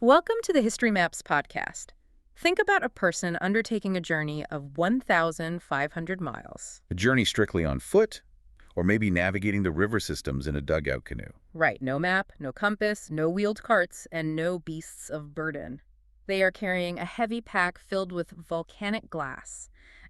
Welcome to the History Maps podcast. Think about a person undertaking a journey of 1,500 miles. A journey strictly on foot, or maybe navigating the river systems in a dugout canoe. Right, no map, no compass, no wheeled carts, and no beasts of burden. They are carrying a heavy pack filled with volcanic glass,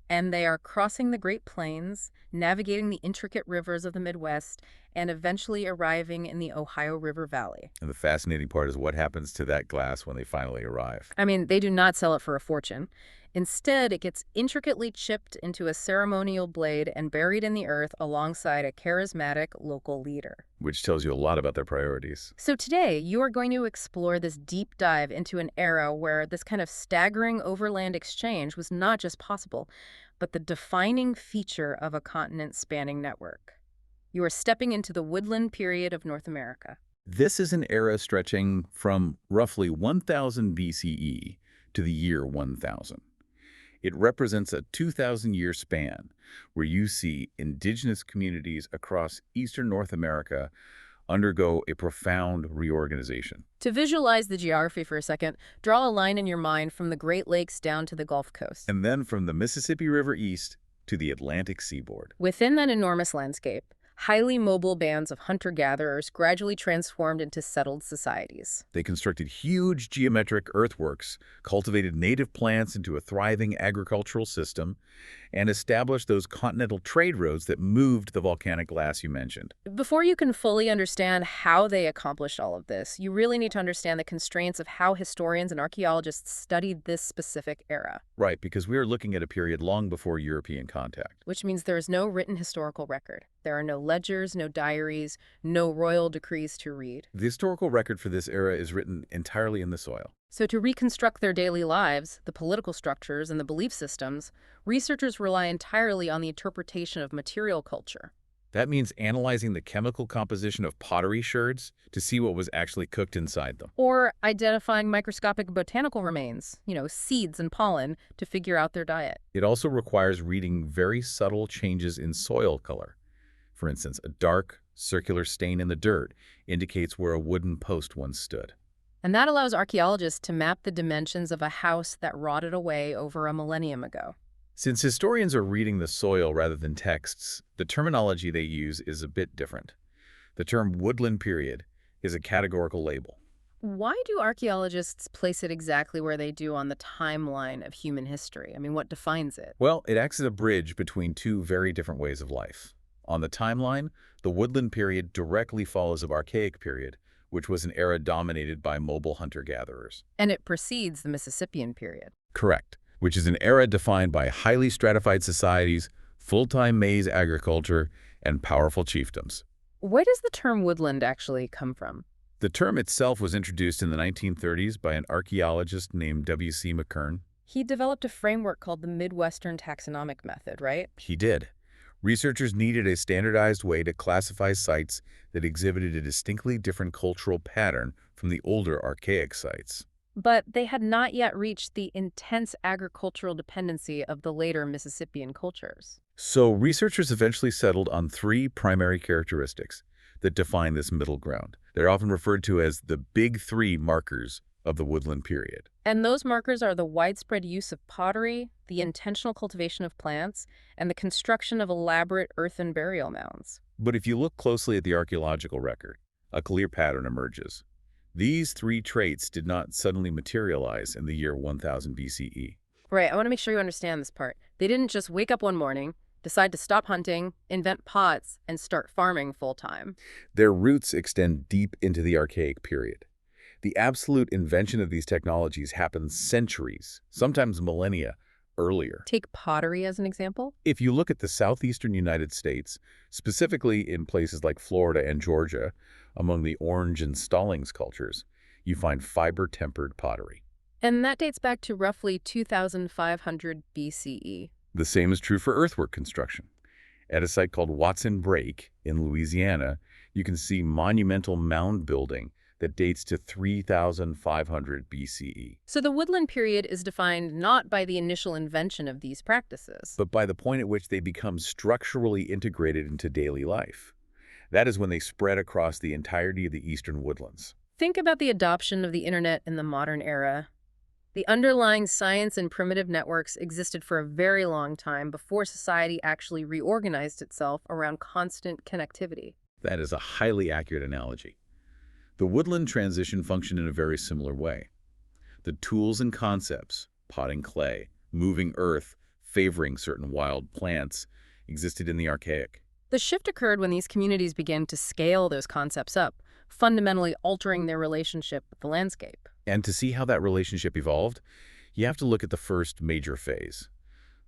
and they are crossing the Great Plains, navigating the intricate rivers of the Midwest, and eventually arriving in the Ohio River Valley. And the fascinating part is what happens to that glass when they finally arrive. I mean, they do not sell it for a fortune. Instead, it gets intricately chipped into a ceremonial blade and buried in the earth alongside a charismatic local leader. Which tells you a lot about their priorities. So today, you are going to explore this deep dive into an era where this kind of staggering overland exchange was not just possible, but the defining feature of a continent-spanning network. You are stepping into the Woodland Period of North America. This is an era stretching from roughly 1000 BCE to the year 1000. It represents a 2,000-year span where you see indigenous communities across eastern North America undergo a profound reorganization. To visualize the geography for a second, draw a line in your mind from the Great Lakes down to the Gulf Coast. And then from the Mississippi River east to the Atlantic seaboard. Within that enormous landscape, highly mobile bands of hunter-gatherers gradually transformed into settled societies. They constructed huge geometric earthworks, cultivated native plants into a thriving agricultural system, and established those continental trade roads that moved the volcanic glass you mentioned. Before you can fully understand how they accomplished all of this, you really need to understand the constraints of how historians and archaeologists studied this specific era. Right, because we are looking at a period long before European contact. Which means there is no written historical record. There are no ledgers, no diaries, no royal decrees to read. The historical record for this era is written entirely in the soil. So to reconstruct their daily lives, the political structures, and the belief systems, researchers rely entirely on the interpretation of material culture. That means analyzing the chemical composition of pottery sherds to see what was actually cooked inside them. Or identifying microscopic botanical remains, seeds and pollen, to figure out their diet. It also requires reading very subtle changes in soil color. For instance, a dark, circular stain in the dirt indicates where a wooden post once stood. And that allows archaeologists to map the dimensions of a house that rotted away over a millennium ago. Since historians are reading the soil rather than texts, the terminology they use is a bit different. The term Woodland Period is a categorical label. Why do archaeologists place it exactly where they do on the timeline of human history? I mean, what defines it? Well, it acts as a bridge between two very different ways of life. On the timeline, the Woodland Period directly follows the Archaic Period, which was an era dominated by mobile hunter-gatherers. And it precedes the Mississippian period. Correct, which is an era defined by highly stratified societies, full-time maize agriculture, and powerful chiefdoms. Where does the term woodland actually come from? The term itself was introduced in the 1930s by an archaeologist named W.C. McKern. He developed a framework called the Midwestern Taxonomic Method, right? He did. Researchers needed a standardized way to classify sites that exhibited a distinctly different cultural pattern from the older archaic sites. But they had not yet reached the intense agricultural dependency of the later Mississippian cultures. So researchers eventually settled on three primary characteristics that define this middle ground. They're often referred to as the Big Three markers of the Woodland Period. And those markers are the widespread use of pottery, the intentional cultivation of plants, and the construction of elaborate earthen burial mounds. But if you look closely at the archaeological record, a clear pattern emerges. These three traits did not suddenly materialize in the year 1000 BCE. Right, I want to make sure you understand this part. They didn't just wake up one morning, decide to stop hunting, invent pots, and start farming full-time. Their roots extend deep into the Archaic period. The absolute invention of these technologies happened centuries, sometimes millennia, earlier. Take pottery as an example. If you look at the southeastern United States, specifically in places like Florida and Georgia, among the Orange and Stallings cultures, you find fiber-tempered pottery. And that dates back to roughly 2500 BCE. The same is true for earthwork construction. At a site called Watson Brake in Louisiana, you can see monumental mound building that dates to 3500 BCE. So the Woodland Period is defined not by the initial invention of these practices, but by the point at which they become structurally integrated into daily life. That is when they spread across the entirety of the eastern woodlands. Think about the adoption of the internet in the modern era. The underlying science and primitive networks existed for a very long time before society actually reorganized itself around constant connectivity. That is a highly accurate analogy. The woodland transition functioned in a very similar way. The tools and concepts, potting clay, moving earth, favoring certain wild plants, existed in the archaic. The shift occurred when these communities began to scale those concepts up, fundamentally altering their relationship with the landscape. And to see how that relationship evolved, you have to look at the first major phase,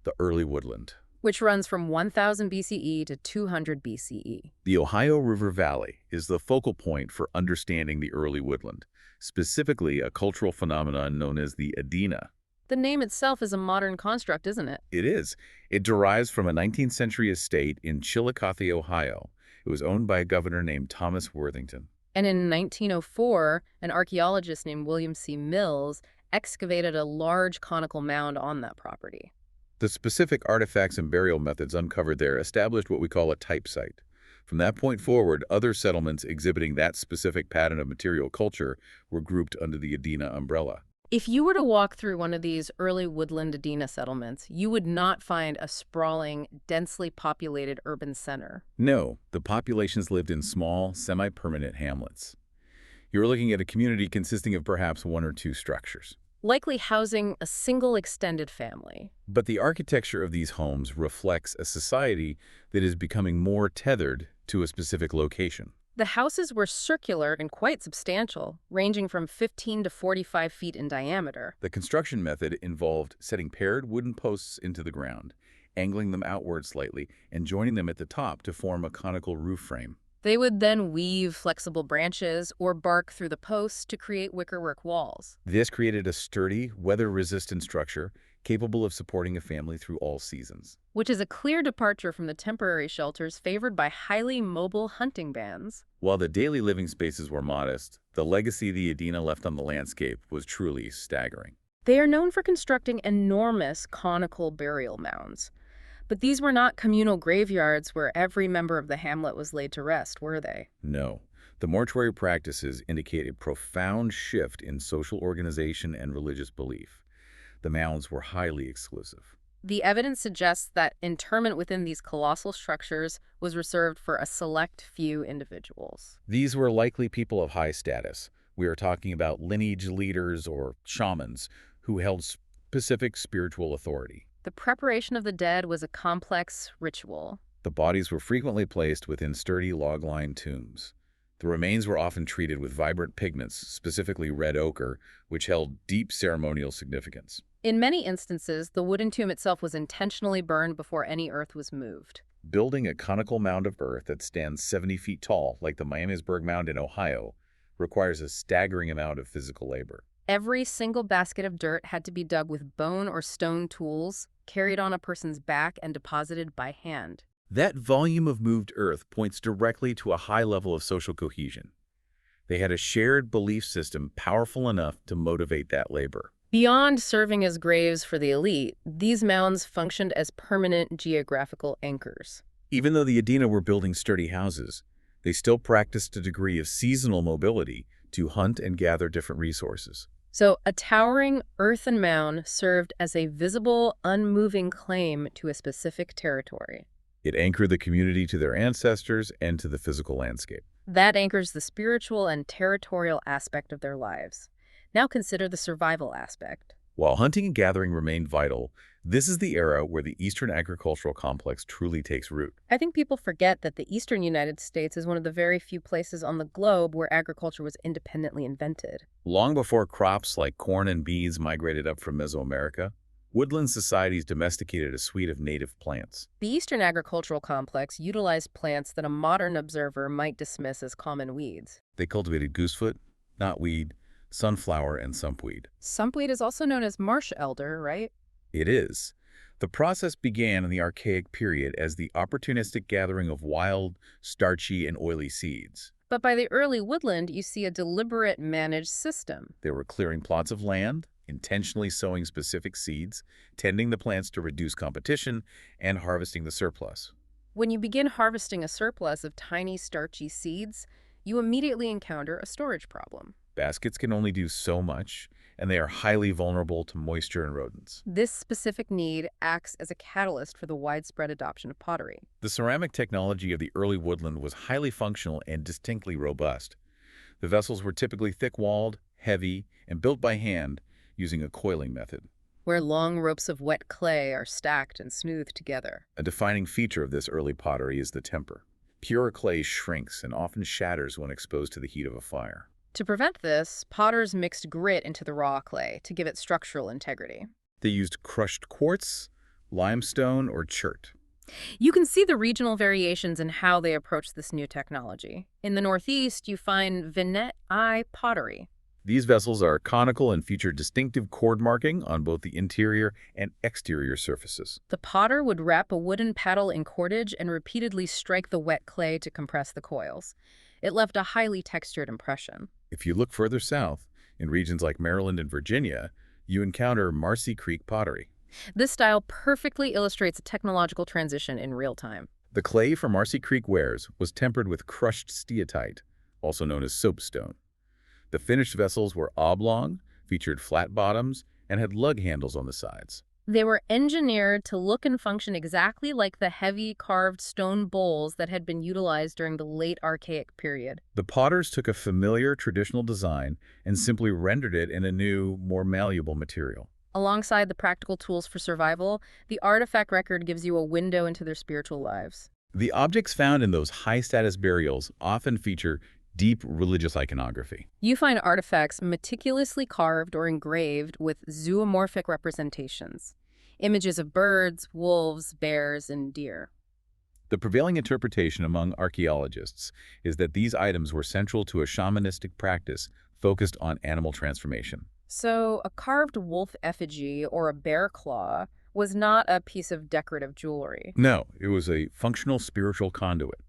the early woodland. Which runs from 1000 BCE to 200 BCE. The Ohio River Valley is the focal point for understanding the early woodland, specifically a cultural phenomenon known as the Adena. The name itself is a modern construct, isn't it? It is. It derives from a 19th century estate in Chillicothe, Ohio. It was owned by a governor named Thomas Worthington. And in 1904, an archaeologist named William C. Mills excavated a large conical mound on that property. The specific artifacts and burial methods uncovered there established what we call a type site. From that point forward, other settlements exhibiting that specific pattern of material culture were grouped under the Adena umbrella. If you were to walk through one of these early woodland Adena settlements, you would not find a sprawling, densely populated urban center. No, the populations lived in small, semi-permanent hamlets. You're looking at a community consisting of perhaps one or two structures. Likely housing a single extended family. But the architecture of these homes reflects a society that is becoming more tethered to a specific location. The houses were circular and quite substantial, ranging from 15 to 45 feet in diameter. The construction method involved setting paired wooden posts into the ground, angling them outward slightly, and joining them at the top to form a conical roof frame. They would then weave flexible branches or bark through the posts to create wickerwork walls. This created a sturdy, weather-resistant structure capable of supporting a family through all seasons. Which is a clear departure from the temporary shelters favored by highly mobile hunting bands. While the daily living spaces were modest, the legacy the Adena left on the landscape was truly staggering. They are known for constructing enormous conical burial mounds. But these were not communal graveyards where every member of the hamlet was laid to rest, were they? No. The mortuary practices indicate a profound shift in social organization and religious belief. The mounds were highly exclusive. The evidence suggests that interment within these colossal structures was reserved for a select few individuals. These were likely people of high status. We are talking about lineage leaders or shamans who held specific spiritual authority. The preparation of the dead was a complex ritual. The bodies were frequently placed within sturdy log-lined tombs. The remains were often treated with vibrant pigments, specifically red ochre, which held deep ceremonial significance. In many instances, the wooden tomb itself was intentionally burned before any earth was moved. Building a conical mound of earth that stands 70 feet tall, like the Miamisburg Mound in Ohio, requires a staggering amount of physical labor. Every single basket of dirt had to be dug with bone or stone tools, carried on a person's back, and deposited by hand. That volume of moved earth points directly to a high level of social cohesion. They had a shared belief system powerful enough to motivate that labor. Beyond serving as graves for the elite, these mounds functioned as permanent geographical anchors. Even though the Adena were building sturdy houses, they still practiced a degree of seasonal mobility to hunt and gather different resources. So a towering earthen mound served as a visible, unmoving claim to a specific territory. It anchored the community to their ancestors and to the physical landscape. That anchors the spiritual and territorial aspect of their lives. Now consider the survival aspect. While hunting and gathering remained vital, this is the era where the Eastern agricultural complex truly takes root. I think people forget that the eastern United States is one of the very few places on the globe where agriculture was independently invented. Long before crops like corn and beans migrated up from Mesoamerica, woodland societies domesticated a suite of native plants. The eastern agricultural complex utilized plants that a modern observer might dismiss as common weeds. They cultivated goosefoot, knotweed, sunflower, and sumpweed. Sumpweed is also known as marsh elder, right? It is. The process began in the Archaic period as the opportunistic gathering of wild, starchy, and oily seeds. But by the early woodland, you see a deliberate managed system. They were clearing plots of land, intentionally sowing specific seeds, tending the plants to reduce competition, and harvesting the surplus. When you begin harvesting a surplus of tiny starchy seeds, you immediately encounter a storage problem. Baskets can only do so much, and they are highly vulnerable to moisture and rodents. This specific need acts as a catalyst for the widespread adoption of pottery. The ceramic technology of the early woodland was highly functional and distinctly robust. The vessels were typically thick-walled, heavy, and built by hand using a coiling method. Where long ropes of wet clay are stacked and smoothed together. A defining feature of this early pottery is the temper. Pure clay shrinks and often shatters when exposed to the heat of a fire. To prevent this, potters mixed grit into the raw clay to give it structural integrity. They used crushed quartz, limestone, or chert. You can see the regional variations in how they approach this new technology. In the Northeast, you find vignette eye pottery. These vessels are conical and feature distinctive cord marking on both the interior and exterior surfaces. The potter would wrap a wooden paddle in cordage and repeatedly strike the wet clay to compress the coils. It left a highly textured impression. If you look further south, in regions like Maryland and Virginia, you encounter Marcy Creek pottery. This style perfectly illustrates a technological transition in real time. The clay for Marcy Creek wares was tempered with crushed steatite, also known as soapstone. The finished vessels were oblong, featured flat bottoms, and had lug handles on the sides. They were engineered to look and function exactly like the heavy carved stone bowls that had been utilized during the late Archaic period. The potters took a familiar traditional design and simply rendered it in a new, more malleable material. Alongside the practical tools for survival, the artifact record gives you a window into their spiritual lives. The objects found in those high-status burials often feature deep religious iconography. You find artifacts meticulously carved or engraved with zoomorphic representations, images of birds, wolves, bears, and deer. The prevailing interpretation among archaeologists is that these items were central to a shamanistic practice focused on animal transformation. So, a carved wolf effigy or a bear claw was not a piece of decorative jewelry. No, it was a functional spiritual conduit.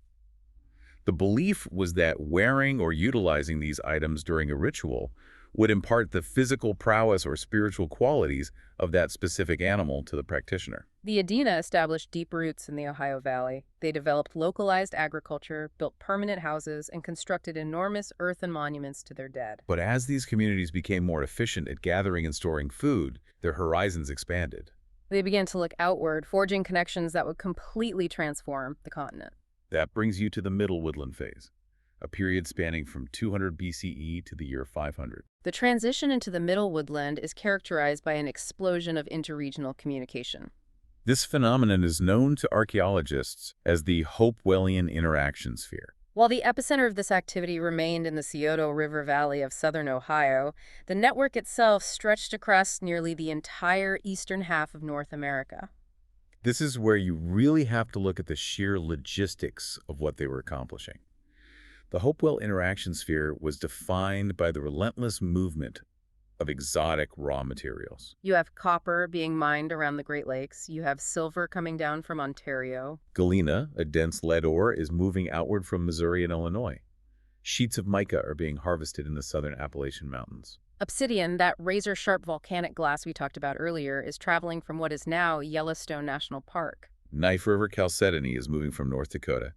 The belief was that wearing or utilizing these items during a ritual would impart the physical prowess or spiritual qualities of that specific animal to the practitioner. The Adena established deep roots in the Ohio Valley. They developed localized agriculture, built permanent houses, and constructed enormous earthen monuments to their dead. But as these communities became more efficient at gathering and storing food, their horizons expanded. They began to look outward, forging connections that would completely transform the continent. That brings you to the Middle Woodland phase, a period spanning from 200 BCE to the year 500. The transition into the Middle Woodland is characterized by an explosion of interregional communication. This phenomenon is known to archaeologists as the Hopewellian interaction sphere. While the epicenter of this activity remained in the Scioto River Valley of southern Ohio, the network itself stretched across nearly the entire eastern half of North America. This is where you really have to look at the sheer logistics of what they were accomplishing. The Hopewell interaction sphere was defined by the relentless movement of exotic raw materials. You have copper being mined around the Great Lakes. You have silver coming down from Ontario. Galena, a dense lead ore, is moving outward from Missouri and Illinois. Sheets of mica are being harvested in the southern Appalachian Mountains. Obsidian, that razor-sharp volcanic glass we talked about earlier, is traveling from what is now Yellowstone National Park. Knife River chalcedony is moving from North Dakota.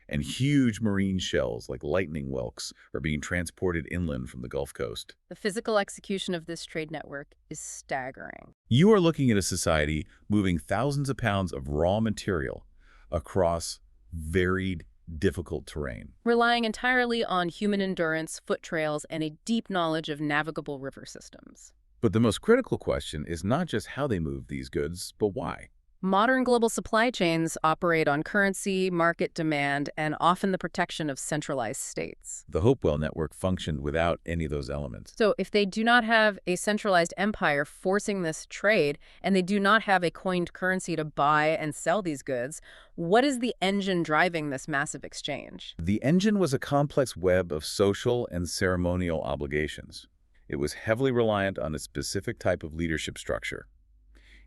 And huge marine shells like lightning whelks are being transported inland from the Gulf Coast. The physical execution of this trade network is staggering. You are looking at a society moving thousands of pounds of raw material across varied, difficult terrain. Relying entirely on human endurance, foot trails, and a deep knowledge of navigable river systems. But the most critical question is not just how they move these goods, but why. Modern global supply chains operate on currency, market demand, and often the protection of centralized states. The Hopewell network functioned without any of those elements. So if they do not have a centralized empire forcing this trade, and they do not have a coined currency to buy and sell these goods, what is the engine driving this massive exchange? The engine was a complex web of social and ceremonial obligations. It was heavily reliant on a specific type of leadership structure.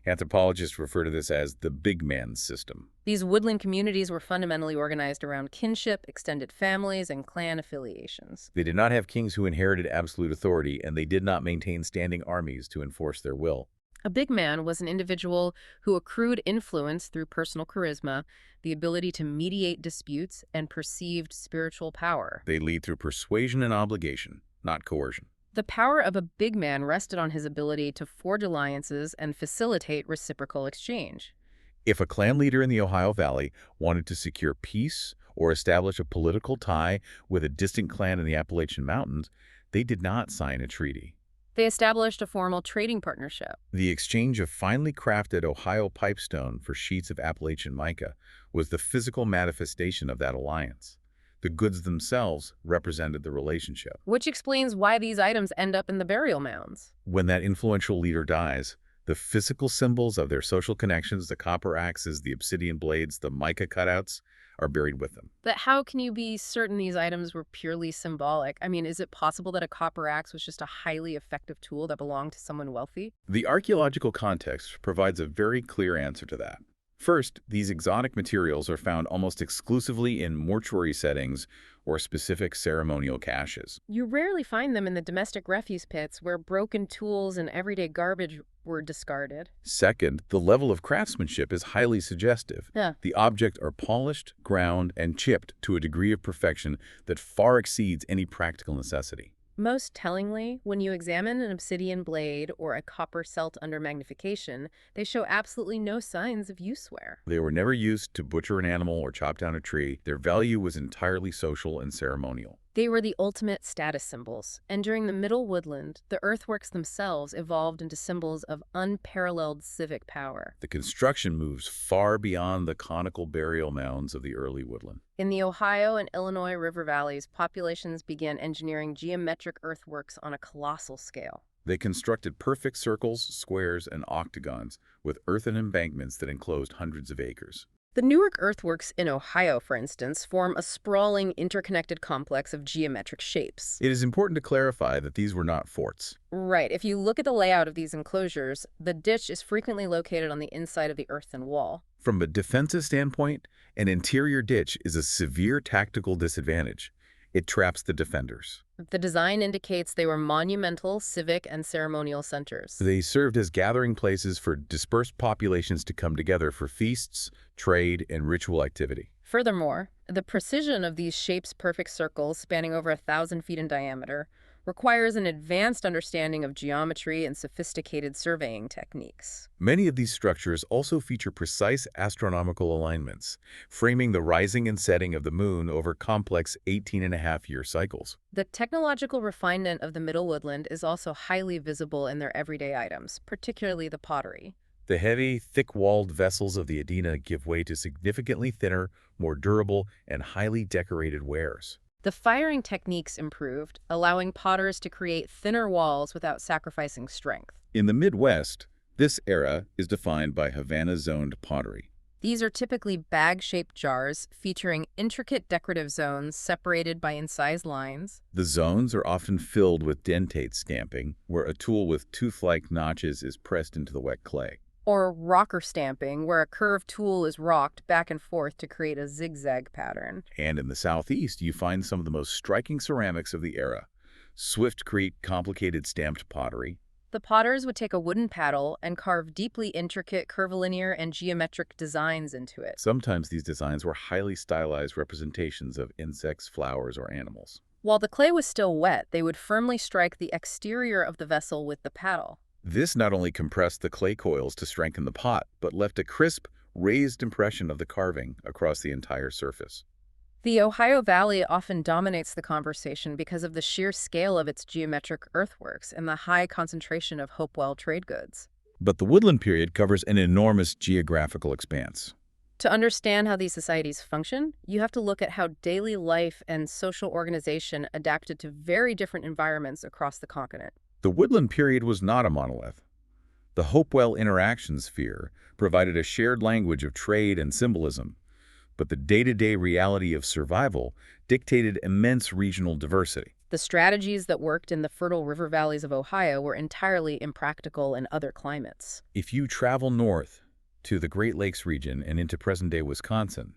Anthropologists refer to this as the big man system. These woodland communities were fundamentally organized around kinship, extended families, and clan affiliations. They did not have kings who inherited absolute authority, and they did not maintain standing armies to enforce their will. A big man was an individual who accrued influence through personal charisma, the ability to mediate disputes, and perceived spiritual power. They lead through persuasion and obligation. not coercion. The power of a big man rested on his ability to forge alliances and facilitate reciprocal exchange. If a clan leader in the Ohio Valley wanted to secure peace or establish a political tie with a distant clan in the Appalachian Mountains, they did not sign a treaty. They established a formal trading partnership. The exchange of finely crafted Ohio pipestone for sheets of Appalachian mica was the physical manifestation of that alliance. The goods themselves represented the relationship. Which explains why these items end up in the burial mounds. When that influential leader dies, the physical symbols of their social connections, the copper axes, the obsidian blades, the mica cutouts, are buried with them. But how can you be certain these items were purely symbolic? I mean, is it possible that a copper axe was just a highly effective tool that belonged to someone wealthy? The archaeological context provides a very clear answer to that. First, these exotic materials are found almost exclusively in mortuary settings or specific ceremonial caches. You rarely find them in the domestic refuse pits where broken tools and everyday garbage were discarded. Second, the level of craftsmanship is highly suggestive. Yeah. The objects are polished, ground, and chipped to a degree of perfection that far exceeds any practical necessity. Most tellingly, when you examine an obsidian blade or a copper celt under magnification, they show absolutely no signs of use wear. They were never used to butcher an animal or chop down a tree. Their value was entirely social and ceremonial. They were the ultimate status symbols, and during the Middle Woodland, the earthworks themselves evolved into symbols of unparalleled civic power. The construction moves far beyond the conical burial mounds of the early woodland. In the Ohio and Illinois river valleys, populations began engineering geometric earthworks on a colossal scale. They constructed perfect circles, squares, and octagons with earthen embankments that enclosed hundreds of acres. The Newark earthworks in Ohio, for instance, form a sprawling, interconnected complex of geometric shapes. It is important to clarify that these were not forts. Right. If you look at the layout of these enclosures, the ditch is frequently located on the inside of the earthen wall. From a defensive standpoint, an interior ditch is a severe tactical disadvantage. It traps the defenders. The design indicates they were monumental, civic, and ceremonial centers. They served as gathering places for dispersed populations to come together for feasts, trade, and ritual activity. Furthermore, the precision of these shapes' perfect circles, spanning over 1,000 feet in diameter, requires an advanced understanding of geometry and sophisticated surveying techniques. Many of these structures also feature precise astronomical alignments, framing the rising and setting of the moon over complex 18-and-a-half-year cycles. The technological refinement of the Middle Woodland is also highly visible in their everyday items, particularly the pottery. The heavy, thick-walled vessels of the Adena give way to significantly thinner, more durable, and highly decorated wares. The firing techniques improved, allowing potters to create thinner walls without sacrificing strength. In the Midwest, this era is defined by Havana-zoned pottery. These are typically bag-shaped jars featuring intricate decorative zones separated by incised lines. The zones are often filled with dentate stamping, where a tool with tooth-like notches is pressed into the wet clay. Or rocker stamping, where a curved tool is rocked back and forth to create a zigzag pattern. And in the Southeast, you find some of the most striking ceramics of the era. Swift create complicated stamped pottery. The potters would take a wooden paddle and carve deeply intricate curvilinear and geometric designs into it. Sometimes these designs were highly stylized representations of insects, flowers, or animals. While the clay was still wet, they would firmly strike the exterior of the vessel with the paddle. This not only compressed the clay coils to strengthen the pot, but left a crisp, raised impression of the carving across the entire surface. The Ohio Valley often dominates the conversation because of the sheer scale of its geometric earthworks and the high concentration of Hopewell trade goods. But the Woodland Period covers an enormous geographical expanse. To understand how these societies function, you have to look at how daily life and social organization adapted to very different environments across the continent. The Woodland Period was not a monolith. The Hopewell interaction sphere provided a shared language of trade and symbolism, but the day-to-day reality of survival dictated immense regional diversity. The strategies that worked in the fertile river valleys of Ohio were entirely impractical in other climates. If you travel north to the Great Lakes region and into present-day Wisconsin,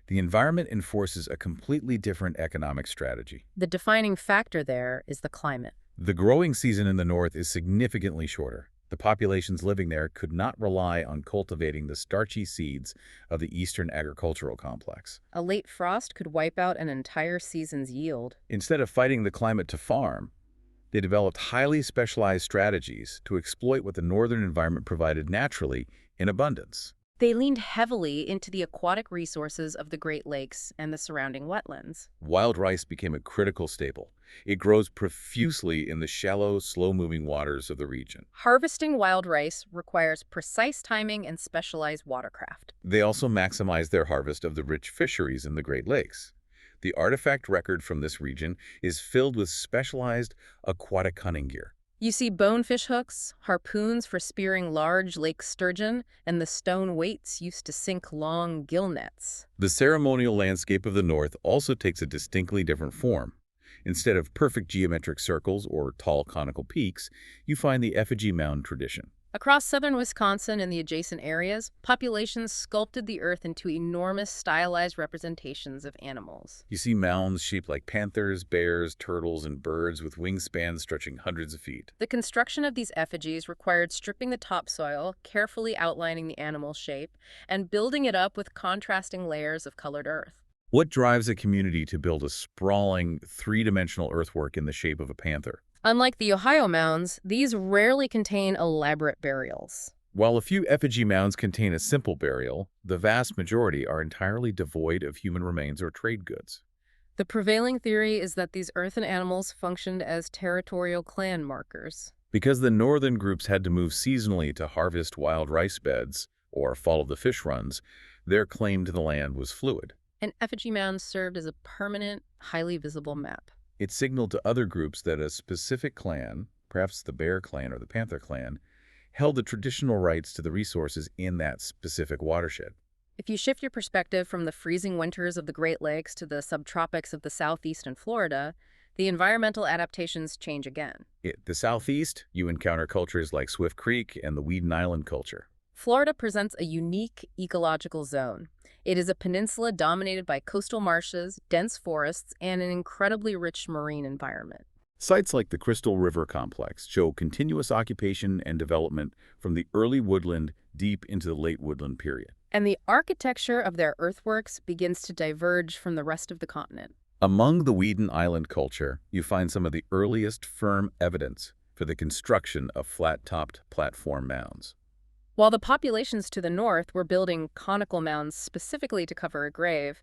the environment enforces a completely different economic strategy. The defining factor there is the climate. The growing season in the north is significantly shorter. The populations living there could not rely on cultivating the starchy seeds of the eastern agricultural complex. A late frost could wipe out an entire season's yield. Instead of fighting the climate to farm, They developed highly specialized strategies to exploit what the northern environment provided naturally in abundance. They leaned heavily into the aquatic resources of the Great Lakes and the surrounding wetlands. Wild rice became a critical staple. It grows profusely in the shallow, slow-moving waters of the region. Harvesting wild rice requires precise timing and specialized watercraft. They also maximized their harvest of the rich fisheries in the Great Lakes. The artifact record from this region is filled with specialized aquatic hunting gear. You see bonefish hooks, harpoons for spearing large lake sturgeon, and the stone weights used to sink long gill nets. The ceremonial landscape of the North also takes a distinctly different form. Instead of perfect geometric circles or tall conical peaks, you find the effigy mound tradition. Across southern Wisconsin and the adjacent areas, populations sculpted the earth into enormous stylized representations of animals. You see mounds shaped like panthers, bears, turtles, and birds with wingspans stretching hundreds of feet. The construction of these effigies required stripping the topsoil, carefully outlining the animal's shape, and building it up with contrasting layers of colored earth. What drives a community to build a sprawling, three-dimensional earthwork in the shape of a panther? Unlike the Ohio mounds, these rarely contain elaborate burials. While a few effigy mounds contain a simple burial, the vast majority are entirely devoid of human remains or trade goods. The prevailing theory is that these earthen animals functioned as territorial clan markers. Because the northern groups had to move seasonally to harvest wild rice beds or follow the fish runs, their claim to the land was fluid. An effigy mound served as a permanent, highly visible map. It signaled to other groups that a specific clan, perhaps the Bear Clan or the Panther Clan, held the traditional rights to the resources in that specific watershed. If you shift your perspective from the freezing winters of the Great Lakes to the subtropics of the southeast and Florida, the environmental adaptations change again. In the southeast, you encounter cultures like Swift Creek and the Weeden Island culture. Florida presents a unique ecological zone. It is a peninsula dominated by coastal marshes, dense forests, and an incredibly rich marine environment. Sites like the Crystal River Complex show continuous occupation and development from the early woodland deep into the late Woodland Period. And the architecture of their earthworks begins to diverge from the rest of the continent. Among the Weeden Island culture, you find some of the earliest firm evidence for the construction of flat-topped platform mounds. While the populations to the north were building conical mounds specifically to cover a grave,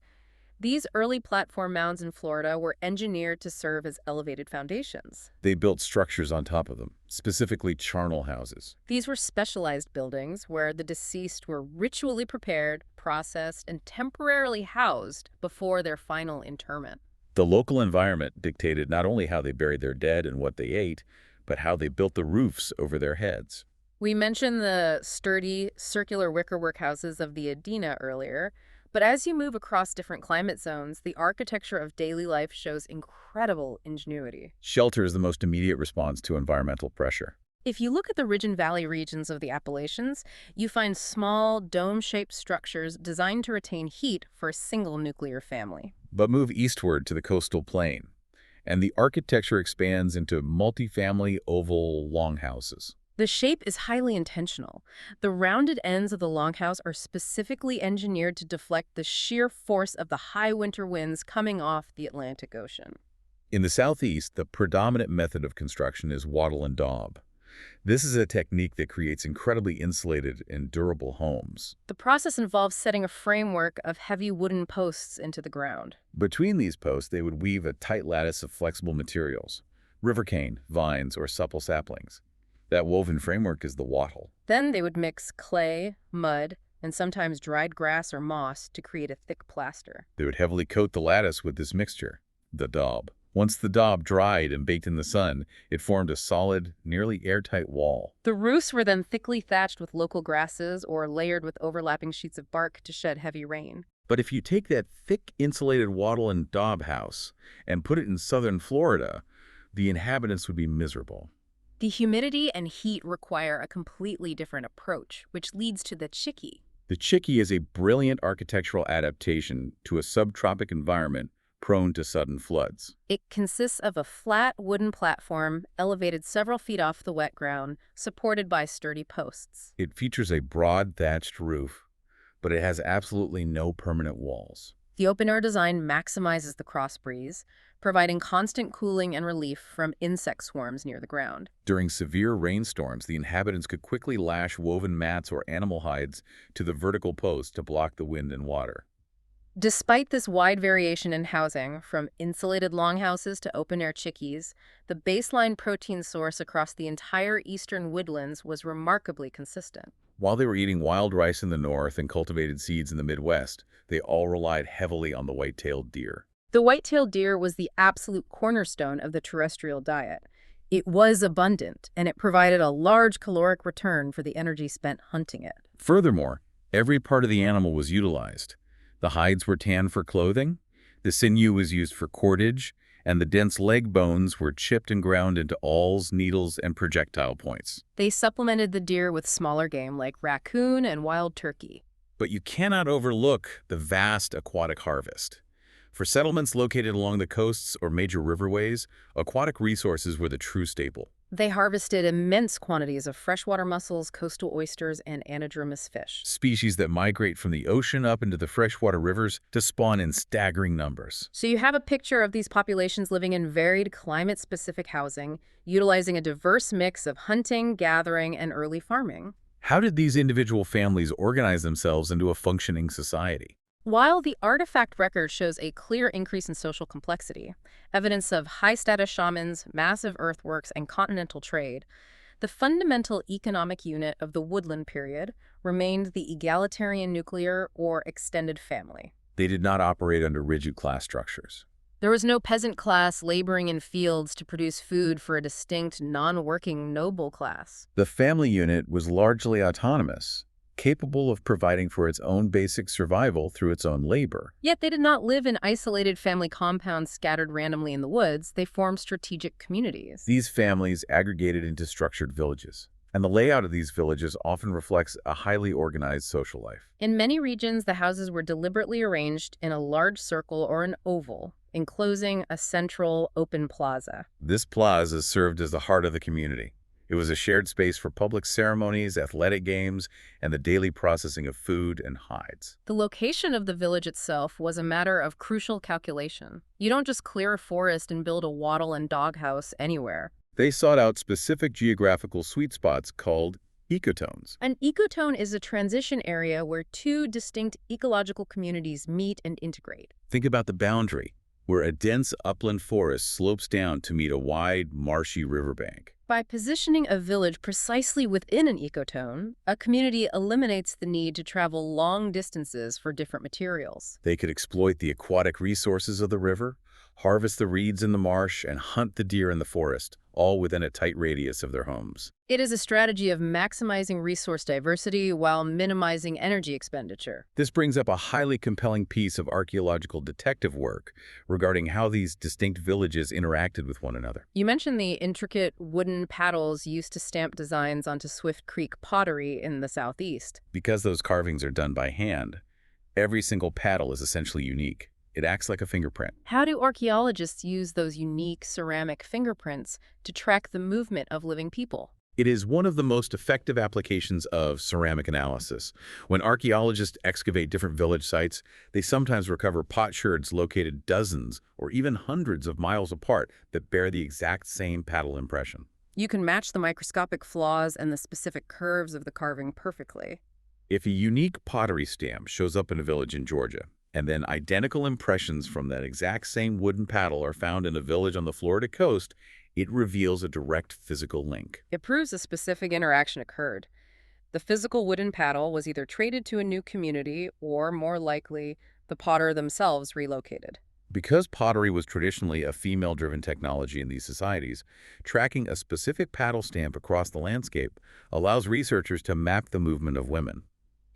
these early platform mounds in Florida were engineered to serve as elevated foundations. They built structures on top of them, specifically charnel houses. These were specialized buildings where the deceased were ritually prepared, processed, and temporarily housed before their final interment. The local environment dictated not only how they buried their dead and what they ate, but how they built the roofs over their heads. We mentioned the sturdy, circular wickerwork houses of the Adena earlier, but as you move across different climate zones, the architecture of daily life shows incredible ingenuity. Shelter is the most immediate response to environmental pressure. If you look at the ridge and valley regions of the Appalachians, you find small, dome-shaped structures designed to retain heat for a single nuclear family. But move eastward to the coastal plain, and the architecture expands into multifamily oval longhouses. The shape is highly intentional. The rounded ends of the longhouse are specifically engineered to deflect the sheer force of the high winter winds coming off the Atlantic Ocean. In the southeast, the predominant method of construction is wattle and daub. This is a technique that creates incredibly insulated and durable homes. The process involves setting a framework of heavy wooden posts into the ground. Between these posts, they would weave a tight lattice of flexible materials, river cane, vines, or supple saplings. That woven framework is the wattle. Then they would mix clay, mud, and sometimes dried grass or moss to create a thick plaster. They would heavily coat the lattice with this mixture, the daub. Once the daub dried and baked in the sun, it formed a solid, nearly airtight wall. The roofs were then thickly thatched with local grasses or layered with overlapping sheets of bark to shed heavy rain. But if you take that thick, insulated wattle and daub house and put it in southern Florida, the inhabitants would be miserable. The humidity and heat require a completely different approach, which leads to the chickee. The chickee is a brilliant architectural adaptation to a subtropic environment prone to sudden floods. It consists of a flat wooden platform elevated several feet off the wet ground, supported by sturdy posts. It features a broad thatched roof, but it has absolutely no permanent walls. The open-air design maximizes the cross breeze, providing constant cooling and relief from insect swarms near the ground. During severe rainstorms, the inhabitants could quickly lash woven mats or animal hides to the vertical posts to block the wind and water. Despite this wide variation in housing, from insulated longhouses to open-air chickees, the baseline protein source across the entire eastern woodlands was remarkably consistent. While they were eating wild rice in the north and cultivated seeds in the Midwest, they all relied heavily on the white-tailed deer. The white-tailed deer was the absolute cornerstone of the terrestrial diet. It was abundant, and it provided a large caloric return for the energy spent hunting it. Furthermore, every part of the animal was utilized. The hides were tanned for clothing, the sinew was used for cordage, and the dense leg bones were chipped and ground into awls, needles, and projectile points. They supplemented the deer with smaller game like raccoon and wild turkey. But you cannot overlook the vast aquatic harvest. For settlements located along the coasts or major riverways, aquatic resources were the true staple. They harvested immense quantities of freshwater mussels, coastal oysters, and anadromous fish. Species that migrate from the ocean up into the freshwater rivers to spawn in staggering numbers. So you have a picture of these populations living in varied climate-specific housing, utilizing a diverse mix of hunting, gathering, and early farming. How did these individual families organize themselves into a functioning society? While the artifact record shows a clear increase in social complexity, evidence of high-status shamans, massive earthworks, and continental trade, the fundamental economic unit of the Woodland Period remained the egalitarian nuclear or extended family. They did not operate under rigid class structures. There was no peasant class laboring in fields to produce food for a distinct, non-working noble class. The family unit was largely autonomous, capable of providing for its own basic survival through its own labor. Yet they did not live in isolated family compounds scattered randomly in the woods. They formed strategic communities. These families aggregated into structured villages, and the layout of these villages often reflects a highly organized social life. In many regions, the houses were deliberately arranged in a large circle or an oval, enclosing a central open plaza. This plaza served as the heart of the community. It was a shared space for public ceremonies, athletic games, and the daily processing of food and hides. The location of the village itself was a matter of crucial calculation. You don't just clear a forest and build a wattle and doghouse anywhere. They sought out specific geographical sweet spots called ecotones. An ecotone is a transition area where two distinct ecological communities meet and integrate. Think about the boundary, where a dense upland forest slopes down to meet a wide, marshy riverbank. By positioning a village precisely within an ecotone, a community eliminates the need to travel long distances for different materials. They could exploit the aquatic resources of the river, harvest the reeds in the marsh, and hunt the deer in the forest, all within a tight radius of their homes. It is a strategy of maximizing resource diversity while minimizing energy expenditure. This brings up a highly compelling piece of archaeological detective work regarding how these distinct villages interacted with one another. You mentioned the intricate wooden paddles used to stamp designs onto Swift Creek pottery in the southeast. Because those carvings are done by hand, every single paddle is essentially unique. It acts like a fingerprint. How do archaeologists use those unique ceramic fingerprints to track the movement of living people? It is one of the most effective applications of ceramic analysis. When archaeologists excavate different village sites, they sometimes recover potsherds located dozens or even hundreds of miles apart that bear the exact same paddle impression. You can match the microscopic flaws and the specific curves of the carving perfectly. If a unique pottery stamp shows up in a village in Georgia, and then identical impressions from that exact same wooden paddle are found in a village on the Florida coast, it reveals a direct physical link. It proves a specific interaction occurred. The physical wooden paddle was either traded to a new community or, more likely, the potter themselves relocated. Because pottery was traditionally a female-driven technology in these societies, tracking a specific paddle stamp across the landscape allows researchers to map the movement of women.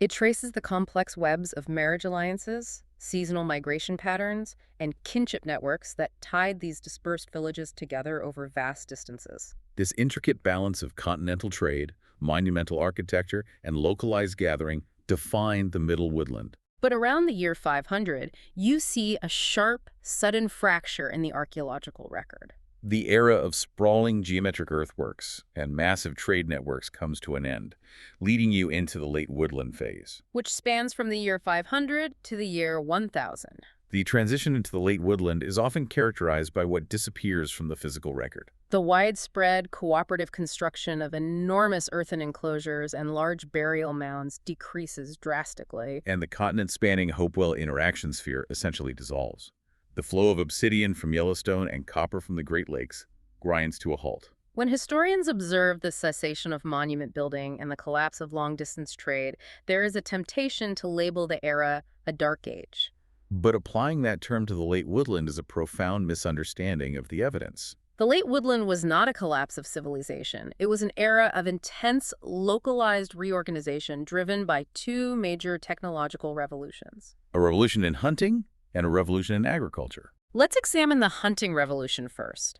It traces the complex webs of marriage alliances, seasonal migration patterns, and kinship networks that tied these dispersed villages together over vast distances. This intricate balance of continental trade, monumental architecture, and localized gathering defined the Middle Woodland. But around the year 500, you see a sharp, sudden fracture in the archaeological record. The era of sprawling geometric earthworks and massive trade networks comes to an end, leading you into the late Woodland phase. Which spans from the year 500 to the year 1000. The transition into the late woodland is often characterized by what disappears from the physical record. The widespread cooperative construction of enormous earthen enclosures and large burial mounds decreases drastically. And the continent-spanning Hopewell interaction sphere essentially dissolves. The flow of obsidian from Yellowstone and copper from the Great Lakes grinds to a halt. When historians observe the cessation of monument building and the collapse of long-distance trade, there is a temptation to label the era a dark age. But applying that term to the late woodland is a profound misunderstanding of the evidence. The late woodland was not a collapse of civilization. It was an era of intense, localized reorganization driven by two major technological revolutions. A revolution in hunting and a revolution in agriculture. Let's examine the hunting revolution first.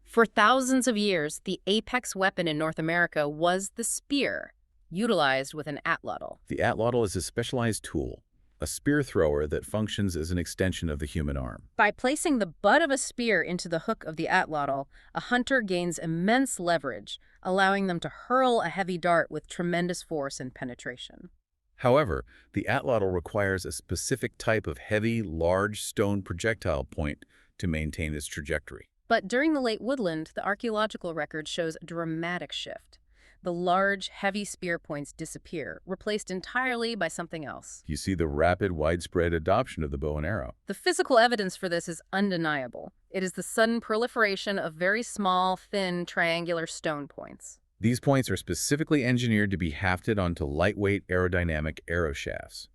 For thousands of years, the apex weapon in North America was the spear, utilized with an atlatl. The atlatl is a specialized tool, a spear thrower that functions as an extension of the human arm. By placing the butt of a spear into the hook of the atlatl, a hunter gains immense leverage, allowing them to hurl a heavy dart with tremendous force and penetration. However, the atlatl requires a specific type of heavy, large stone projectile point to maintain its trajectory. But during the late woodland, the archaeological record shows a dramatic shift. The large, heavy spear points disappear, replaced entirely by something else. You see the rapid, widespread adoption of the bow and arrow. The physical evidence for this is undeniable. It is the sudden proliferation of very small, thin, triangular stone points. These points are specifically engineered to be hafted onto lightweight aerodynamic arrow shafts.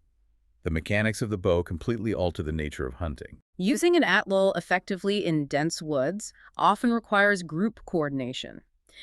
The mechanics of the bow completely alter the nature of hunting. Using an atlatl effectively in dense woods often requires group coordination.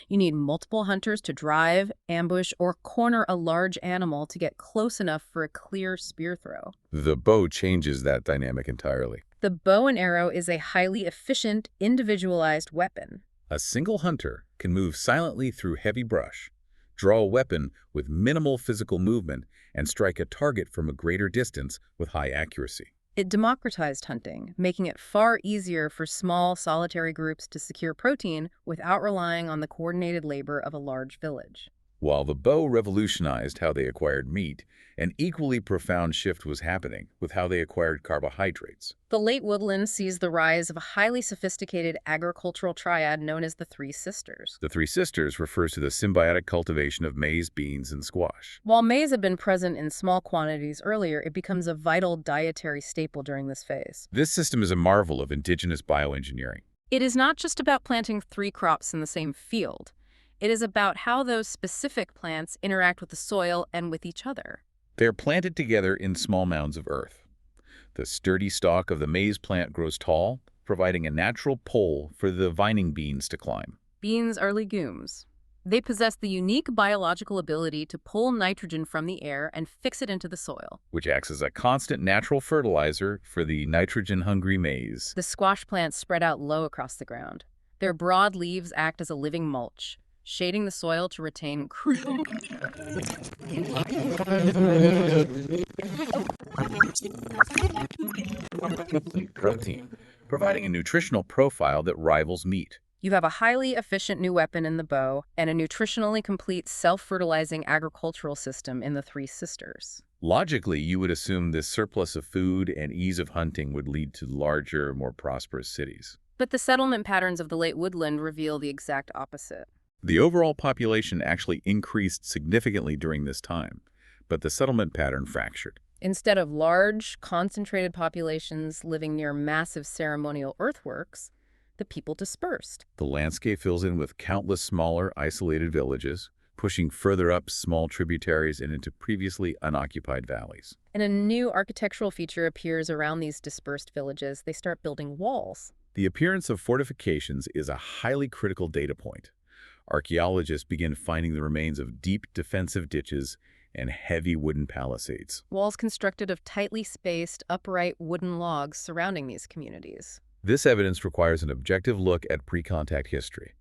You need multiple hunters to drive, ambush, or corner a large animal to get close enough for a clear spear throw. The bow changes that dynamic entirely. The bow and arrow is a highly efficient, individualized weapon. A single hunter can move silently through heavy brush, draw a weapon with minimal physical movement, and strike a target from a greater distance with high accuracy. It democratized hunting, making it far easier for small, solitary groups to secure protein without relying on the coordinated labor of a large village. While the bow revolutionized how they acquired meat, an equally profound shift was happening with how they acquired carbohydrates. The late woodland sees the rise of a highly sophisticated agricultural triad known as the Three Sisters. The Three Sisters refers to the symbiotic cultivation of maize, beans, and squash. While maize had been present in small quantities earlier, it becomes a vital dietary staple during this phase. This system is a marvel of indigenous bioengineering. It is not just about planting 3 crops in the same field. It is about how those specific plants interact with the soil and with each other. They are planted together in small mounds of earth. The sturdy stalk of the maize plant grows tall, providing a natural pole for the vining beans to climb. Beans are legumes. They possess the unique biological ability to pull nitrogen from the air and fix it into the soil, which acts as a constant natural fertilizer for the nitrogen-hungry maize. The squash plants spread out low across the ground. Their broad leaves act as a living mulch, shading the soil to retain protein, providing a nutritional profile that rivals meat. You have a highly efficient new weapon in the bow and a nutritionally complete self-fertilizing agricultural system in the Three Sisters. Logically, you would assume this surplus of food and ease of hunting would lead to larger, more prosperous cities. But the settlement patterns of the late woodland reveal the exact opposite. The overall population actually increased significantly during this time, but the settlement pattern fractured. Instead of large, concentrated populations living near massive ceremonial earthworks, the people dispersed. The landscape fills in with countless smaller, isolated villages, pushing further up small tributaries and into previously unoccupied valleys. And a new architectural feature appears around these dispersed villages. They start building walls. The appearance of fortifications is a highly critical data point. Archaeologists begin finding the remains of deep defensive ditches and heavy wooden palisades. Walls constructed of tightly spaced, upright wooden logs surrounding these communities. This evidence requires an objective look at pre-contact history.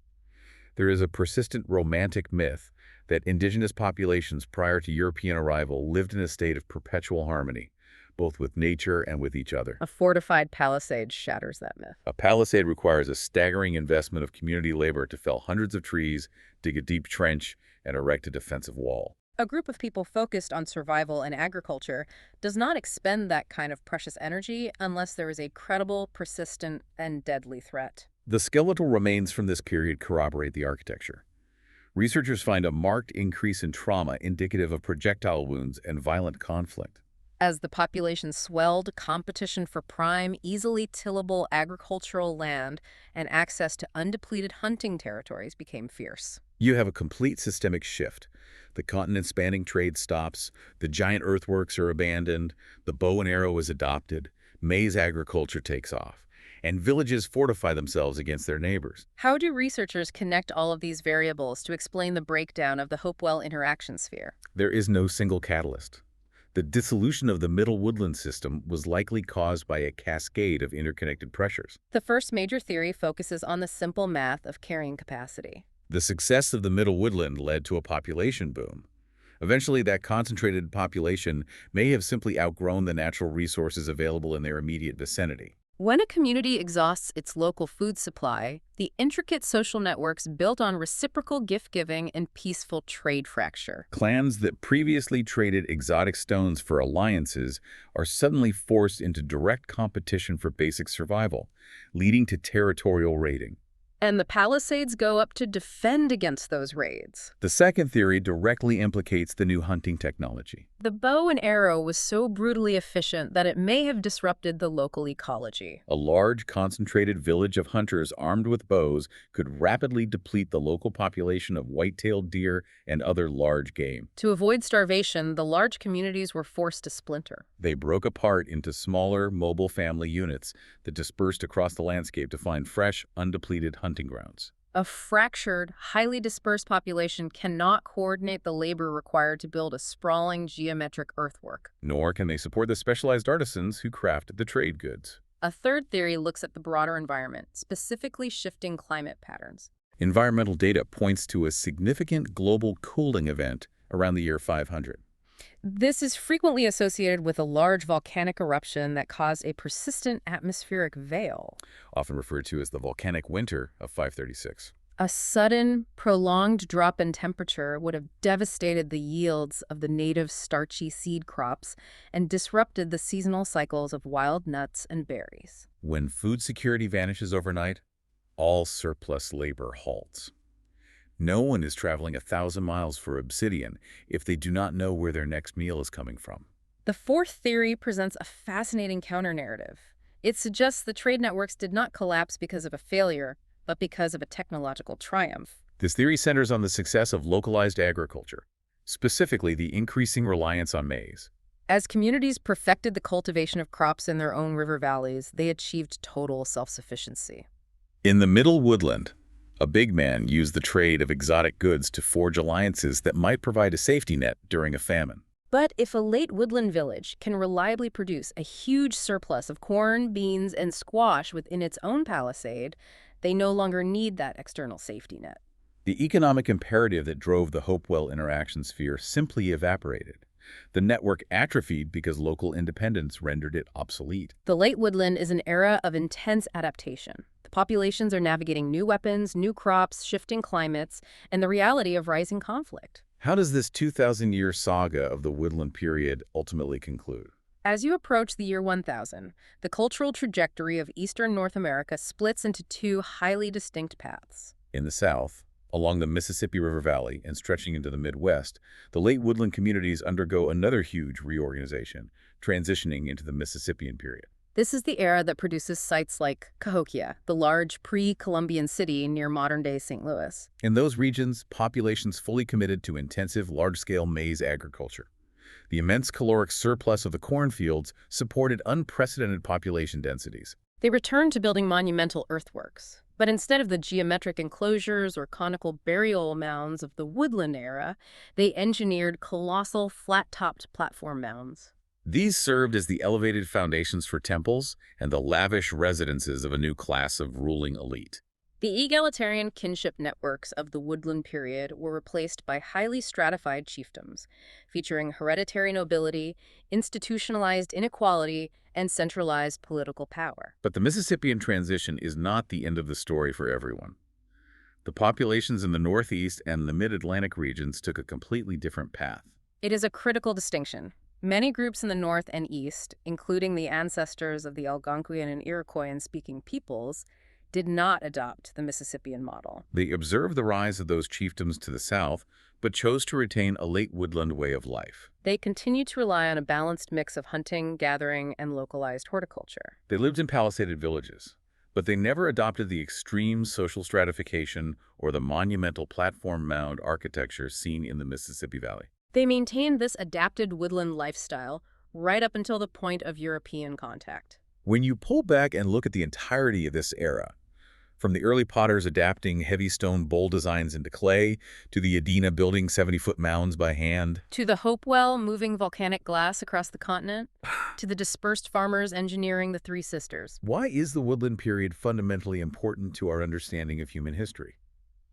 There is a persistent romantic myth that indigenous populations prior to European arrival lived in a state of perpetual harmony, both with nature and with each other. A fortified palisade shatters that myth. A palisade requires a staggering investment of community labor to fell hundreds of trees, dig a deep trench, and erect a defensive wall. A group of people focused on survival and agriculture does not expend that kind of precious energy unless there is a credible, persistent, and deadly threat. The skeletal remains from this period corroborate the architecture. Researchers find a marked increase in trauma indicative of projectile wounds and violent conflict. As the population swelled, competition for prime, easily tillable agricultural land and access to undepleted hunting territories became fierce. You have a complete systemic shift. The continent-spanning trade stops, the giant earthworks are abandoned, the bow and arrow is adopted, maize agriculture takes off, and villages fortify themselves against their neighbors. How do researchers connect all of these variables to explain the breakdown of the Hopewell interaction sphere? There is no single catalyst. The dissolution of the middle woodland system was likely caused by a cascade of interconnected pressures. The first major theory focuses on the simple math of carrying capacity. The success of the middle woodland led to a population boom. Eventually, that concentrated population may have simply outgrown the natural resources available in their immediate vicinity. When a community exhausts its local food supply, the intricate social networks built on reciprocal gift-giving and peaceful trade fracture. Clans that previously traded exotic stones for alliances are suddenly forced into direct competition for basic survival, leading to territorial raiding. And the Palisades go up to defend against those raids. The second theory directly implicates the new hunting technology. The bow and arrow was so brutally efficient that it may have disrupted the local ecology. A large, concentrated village of hunters armed with bows could rapidly deplete the local population of white-tailed deer and other large game. To avoid starvation, the large communities were forced to splinter. They broke apart into smaller, mobile family units that dispersed across the landscape to find fresh, undepleted hunting grounds. A fractured, highly dispersed population cannot coordinate the labor required to build a sprawling geometric earthwork. Nor can they support the specialized artisans who craft the trade goods. A third theory looks at the broader environment, specifically shifting climate patterns. Environmental data points to a significant global cooling event around the year 500. This is frequently associated with a large volcanic eruption that caused a persistent atmospheric veil. Often referred to as the volcanic winter of 536. A sudden, prolonged drop in temperature would have devastated the yields of the native starchy seed crops and disrupted the seasonal cycles of wild nuts and berries. When food security vanishes overnight, all surplus labor halts. No one is traveling 1,000 miles for obsidian if they do not know where their next meal is coming from. The fourth theory presents a fascinating counter-narrative. It suggests the trade networks did not collapse because of a failure, but because of a technological triumph. This theory centers on the success of localized agriculture, specifically the increasing reliance on maize. As communities perfected the cultivation of crops in their own river valleys, they achieved total self-sufficiency. In the middle woodland, a big man used the trade of exotic goods to forge alliances that might provide a safety net during a famine. But if a late woodland village can reliably produce a huge surplus of corn, beans, and squash within its own palisade, they no longer need that external safety net. The economic imperative that drove the Hopewell interaction sphere simply evaporated. The network atrophied because local independence rendered it obsolete. The late woodland is an era of intense adaptation. The populations are navigating new weapons, new crops, shifting climates, and the reality of rising conflict. How does this 2,000-year saga of the Woodland Period ultimately conclude? As you approach the year 1000, the cultural trajectory of eastern North America splits into two highly distinct paths. In the south, along the Mississippi River Valley and stretching into the Midwest, the late woodland communities undergo another huge reorganization, transitioning into the Mississippian period. This is the era that produces sites like Cahokia, the large pre-Columbian city near modern-day St. Louis. In those regions, populations fully committed to intensive, large-scale maize agriculture. The immense caloric surplus of the cornfields supported unprecedented population densities. They returned to building monumental earthworks. But instead of the geometric enclosures or conical burial mounds of the woodland era, they engineered colossal, flat-topped platform mounds. These served as the elevated foundations for temples and the lavish residences of a new class of ruling elite. The egalitarian kinship networks of the Woodland Period were replaced by highly stratified chiefdoms, featuring hereditary nobility, institutionalized inequality, and centralized political power. But the Mississippian transition is not the end of the story for everyone. The populations in the Northeast and the Mid-Atlantic regions took a completely different path. It is a critical distinction. Many groups in the North and East, including the ancestors of the Algonquian and Iroquoian-speaking peoples, did not adopt the Mississippian model. They observed the rise of those chiefdoms to the south, but chose to retain a late woodland way of life. They continued to rely on a balanced mix of hunting, gathering, and localized horticulture. They lived in palisaded villages, but they never adopted the extreme social stratification or the monumental platform mound architecture seen in the Mississippi Valley. They maintained this adapted woodland lifestyle right up until the point of European contact. When you pull back and look at the entirety of this era, from the early potters adapting heavy stone bowl designs into clay, to the Adena building 70-foot mounds by hand, To the Hopewell moving volcanic glass across the continent, to the dispersed farmers engineering the Three Sisters. why is the Woodland Period fundamentally important to our understanding of human history?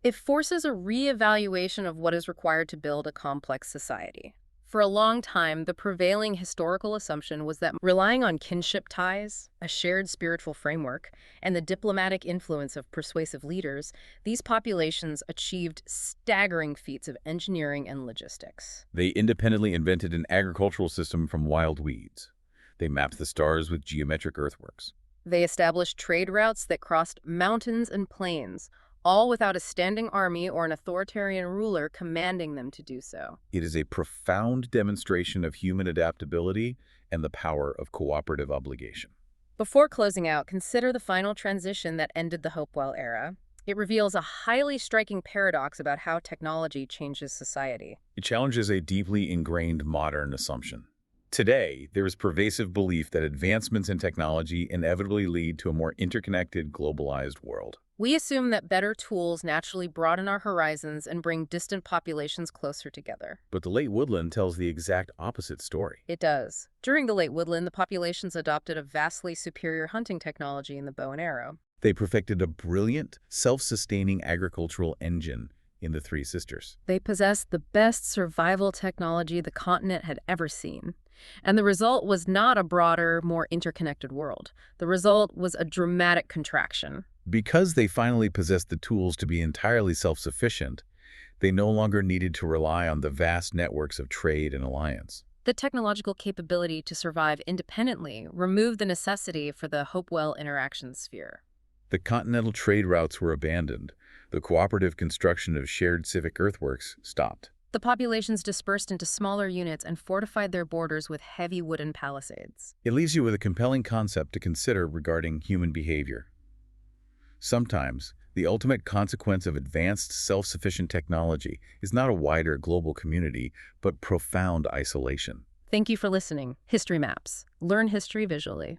It forces a re-evaluation of what is required to build a complex society. For a long time, the prevailing historical assumption was that relying on kinship ties, a shared spiritual framework, and the diplomatic influence of persuasive leaders, these populations achieved staggering feats of engineering and logistics. They independently invented an agricultural system from wild weeds. They mapped the stars with geometric earthworks. They established trade routes that crossed mountains and plains, all without a standing army or an authoritarian ruler commanding them to do so. It is a profound demonstration of human adaptability and the power of cooperative obligation. Before closing out, consider the final transition that ended the Hopewell era. It reveals a highly striking paradox about how technology changes society. It challenges a deeply ingrained modern assumption. Today, there is pervasive belief that advancements in technology inevitably lead to a more interconnected, globalized world. We assume that better tools naturally broaden our horizons and bring distant populations closer together. But the late woodland tells the exact opposite story. It does. During the late woodland, the populations adopted a vastly superior hunting technology in the bow and arrow. They perfected a brilliant, self-sustaining agricultural engine in the Three Sisters. They possessed the best survival technology the continent had ever seen. And the result was not a broader, more interconnected world. The result was a dramatic contraction. Because they finally possessed the tools to be entirely self-sufficient, they no longer needed to rely on the vast networks of trade and alliance. The technological capability to survive independently removed the necessity for the Hopewell interaction sphere. The continental trade routes were abandoned. The cooperative construction of shared civic earthworks stopped. The populations dispersed into smaller units and fortified their borders with heavy wooden palisades. It leaves you with a compelling concept to consider regarding human behavior. Sometimes, the ultimate consequence of advanced, self-sufficient technology is not a wider global community, but profound isolation. Thank you for listening. History Maps. Learn history visually.